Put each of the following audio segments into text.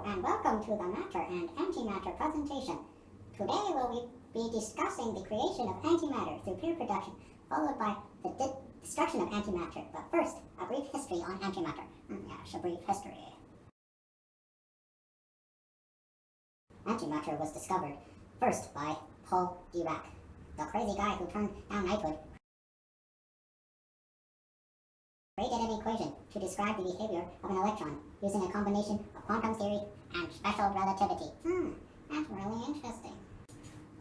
Hello and welcome to the matter and antimatter presentation. Today we'll be discussing the creation of antimatter through pure production, followed by the destruction of antimatter. But first, a brief history on antimatter. Yes, a brief history. Antimatter was discovered first by Paul Dirac, the crazy guy who turned down knighthood. Created an equation to describe the behavior of an electron using a combination of quantum theory and special relativity. That's really interesting.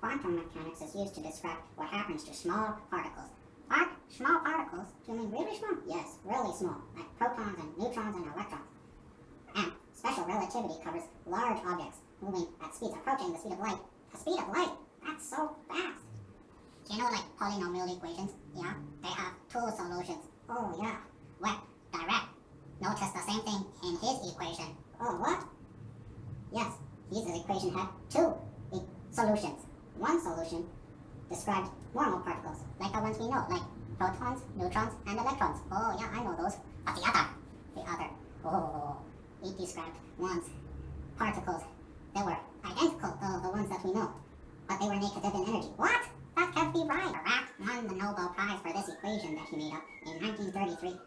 Quantum mechanics is used to describe what happens to small particles. What? Small particles? Do you mean really small? Yes, really small, like protons and neutrons and electrons. And special relativity covers large objects moving at speeds approaching the speed of light. The speed of light? That's so fast. Do you know, like, polynomial equations? Yeah, they have two solutions. Oh, yeah. Well, Dirac noticed the same thing in his equation. Oh, what? Yes, his equation had two solutions. One solution described normal particles, like the ones we know, like protons, neutrons, and electrons. Oh, yeah, I know those. But the other, it described particles that were identical to the ones that we know, but they were negative in energy. What? That can't be right. Dirac won the Nobel Prize for this equation that he made up in 1933.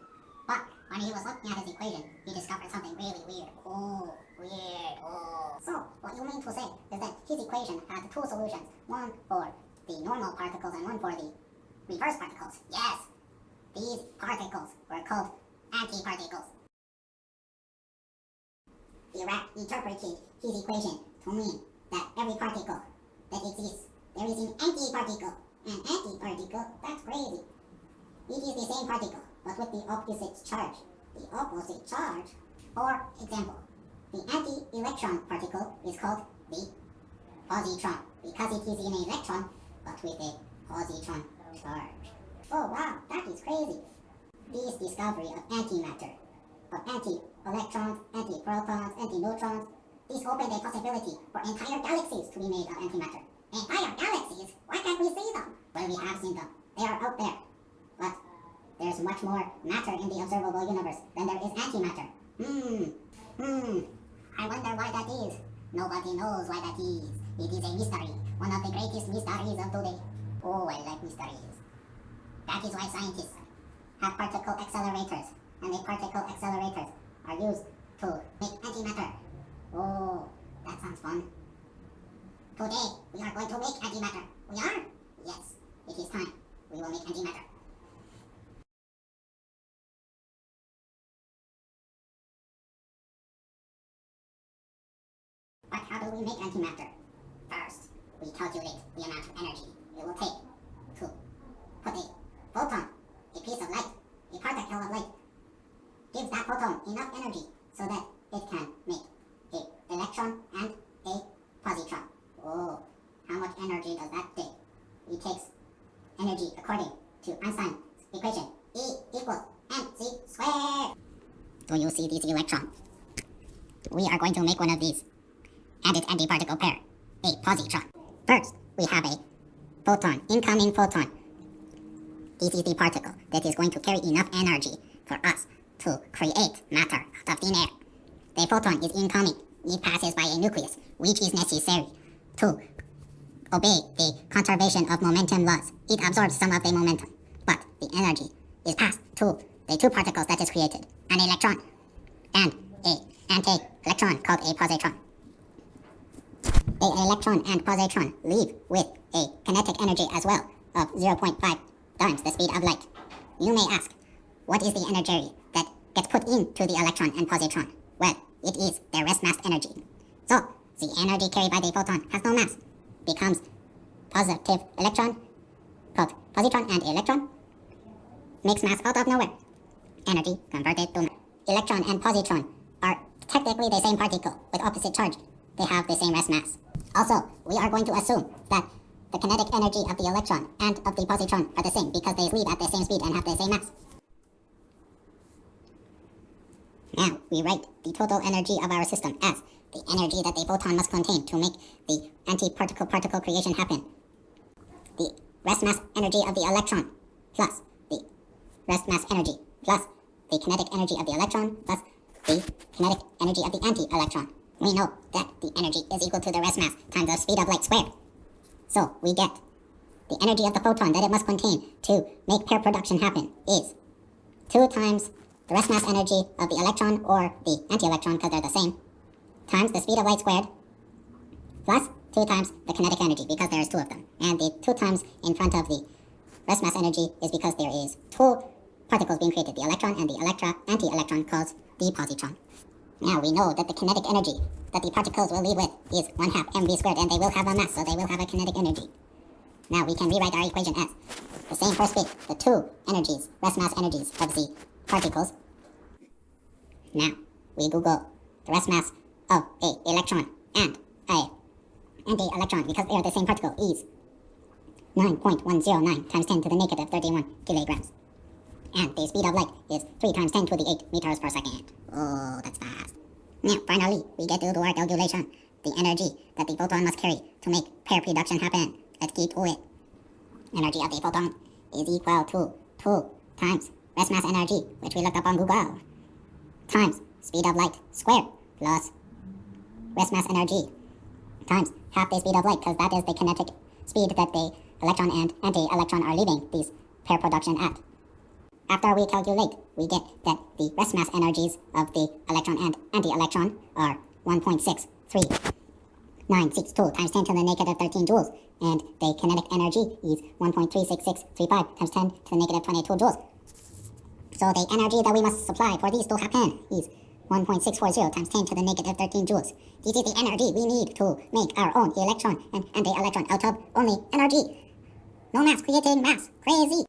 But when he was looking at his equation, he discovered something really weird. So, what you mean to say is that his equation had two solutions, one for the normal particles and one for the reverse particles. Yes, these particles were called antiparticles. Dirac interpreted his equation to mean that every particle that exists, there is an antiparticle. An antiparticle? That's crazy. It is the same particle, but with the opposite charge. The opposite charge, for example, the anti-electron particle is called the positron, because it is an electron, but with a positron charge. Oh wow, that is crazy. This discovery of antimatter, of anti-electrons, anti-protons, anti-neutrons, this opened a possibility for entire galaxies to be made of antimatter. Entire galaxies? Why can't we see them? Well, we have seen them. They are out there. But there's much more matter in the observable universe than there is antimatter. I wonder why that is. Nobody knows why that is. It is a mystery. One of the greatest mysteries of today. Oh, I like mysteries. That is why scientists have particle accelerators. And the particle accelerators are used to make antimatter. Oh, that sounds fun. Today, we are going to make antimatter. We are? Yes, it is time. We will make antimatter. But how do we make antimatter? First, we calculate the amount of energy it will take to put a photon, a piece of light, a particle of light, gives that photon enough energy so that it can make an electron and a positron. Oh, how much energy does that take? It takes energy according to Einstein's equation. E equals mc squared. Do you see this electron? We are going to make one of these and its antiparticle pair, a positron. First, we have a photon, incoming photon. This is the particle that is going to carry enough energy for us to create matter out of thin air. The photon is incoming. It passes by a nucleus, which is necessary to obey the conservation of momentum laws. It absorbs some of the momentum, but the energy is passed to the two particles that is created, an electron and an anti-electron called a positron. The electron and positron leave with a kinetic energy as well of 0.5 times the speed of light. You may ask, what is the energy that gets put into the electron and positron? Well, it is their rest mass energy. So, the energy carried by the photon has no mass, becomes positive electron called positron, and electron makes mass out of nowhere. Energy converted to mass. Electron and positron are technically the same particle with opposite charge. They have the same rest mass. Also, we are going to assume that the kinetic energy of the electron and of the positron are the same because they leave at the same speed and have the same mass. Now, we write the total energy of our system as the energy that the photon must contain to make the antiparticle-particle creation happen. The rest mass energy of the electron plus the rest mass energy plus the kinetic energy of the electron plus the kinetic energy of the anti-electron. we know that the energy is equal to the rest mass times the speed of light squared. So we get the energy of the photon that it must contain to make pair production happen is 2 times the rest mass energy of the electron or the anti-electron, because they're the same, times the speed of light squared, plus 2 times the kinetic energy, because there is 2 of them. And the 2 times in front of the rest mass energy is because there is 2 particles being created, the electron and the anti-electron, called the positron. Now we know that the kinetic energy that the particles will leave with is 1/2 mv squared, and they will have a mass, so they will have a kinetic energy. Now we can rewrite our equation as the same first bit, the 2 energies, rest mass energies of the particles. Now we Google the rest mass of a electron and a anti-electron, because they are the same particle, is 9.109 times 10 to the negative 31 kilograms. And the speed of light is 3 times 10 to the 8 meters per second. Oh, that's fast. Now, finally, we get to do our calculation. The energy that the photon must carry to make pair production happen. Let's get to it. Energy of the photon is equal to 2 times rest mass energy, which we looked up on Google, times speed of light squared plus rest mass energy times half the speed of light, because that is the kinetic speed that the electron and anti-electron are leaving these pair production at. After we calculate, we get that the rest mass energies of the electron and anti-electron are 1.63962 times 10 to the negative 13 joules, and the kinetic energy is 1.36635 times 10 to the negative 22 joules. So the energy that we must supply for these to happen is 1.640 times 10 to the negative 13 joules. This is the energy we need to make our own electron and anti-electron out of only energy. No mass creating mass. Crazy.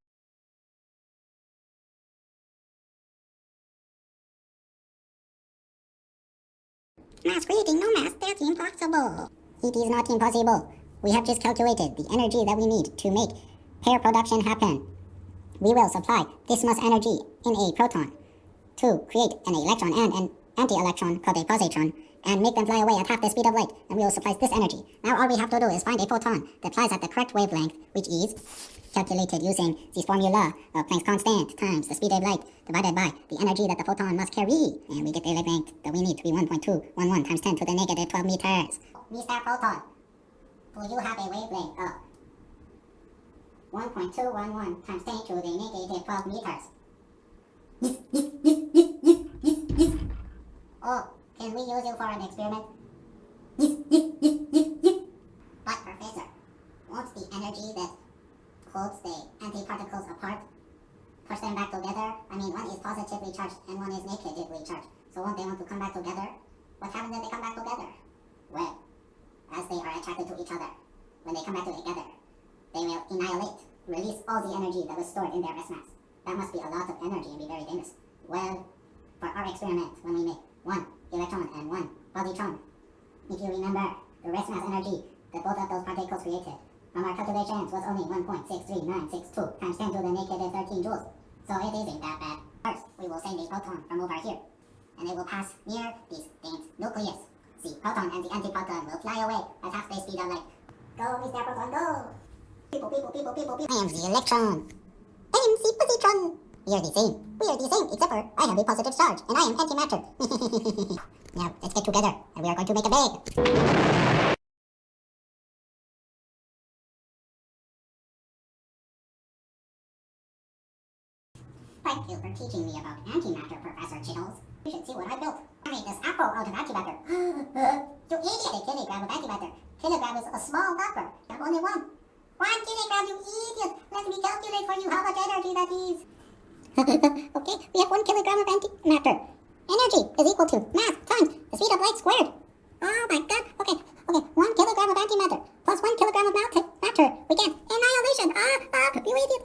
Mass creating no mass, that's impossible. It is not impossible. We have just calculated the energy that we need to make pair production happen. We will supply this mass energy in a proton to create an electron and an anti-electron called a positron, and make them fly away at half the speed of light, and we will supply this energy. Now all we have to do is find a photon that flies at the correct wavelength, which is calculated using this formula of Planck's constant times the speed of light divided by the energy that the photon must carry. And we get the wavelength that we need to be 1.211 times 10 to the negative 12 meters. Mr. Photon, will you have a wavelength of 1.211 times 10 to the negative 12 meters? Oh, can we use you for an experiment? But Professor, won't the energy that holds the antiparticles apart push them back together? I mean, one is positively charged and one is negatively charged. So won't they want to come back together? What happens when they come back together? Well, as they are attracted to each other, when they come back together, they will annihilate, release all the energy that was stored in their rest mass. That must be a lot of energy and be very dangerous. Well, for our experiment, when we make 1 electron and 1 positron, if you remember, the rest mass energy that both of those particles created from our calculations was only 1.63962 times 10 to the negative 13 joules. So it isn't that bad. First, we will send a proton from over here, and it will pass near this dense nucleus. The proton and the antiproton will fly away at half the speed of light. Go, Mr. Proton, go! People. I am the electron. I am the positron. We are the same, except for I have a positive charge, and I am antimatter. Now, let's get together, and we are going to make a bag. Thank you for teaching me about antimatter, Professor Chiddles. You should see what I built. I made this apple out of antimatter. You idiot! A kilogram of antimatter. Kilogram is a small number. I have only 1 kilogram, you idiot! Let me calculate for you how much energy that is. Okay, we have 1 kilogram of antimatter. Energy is equal to mass times the speed of light squared. Oh my god. Okay. 1 kilogram of antimatter plus 1 kilogram of matter. We get annihilation. You idiot.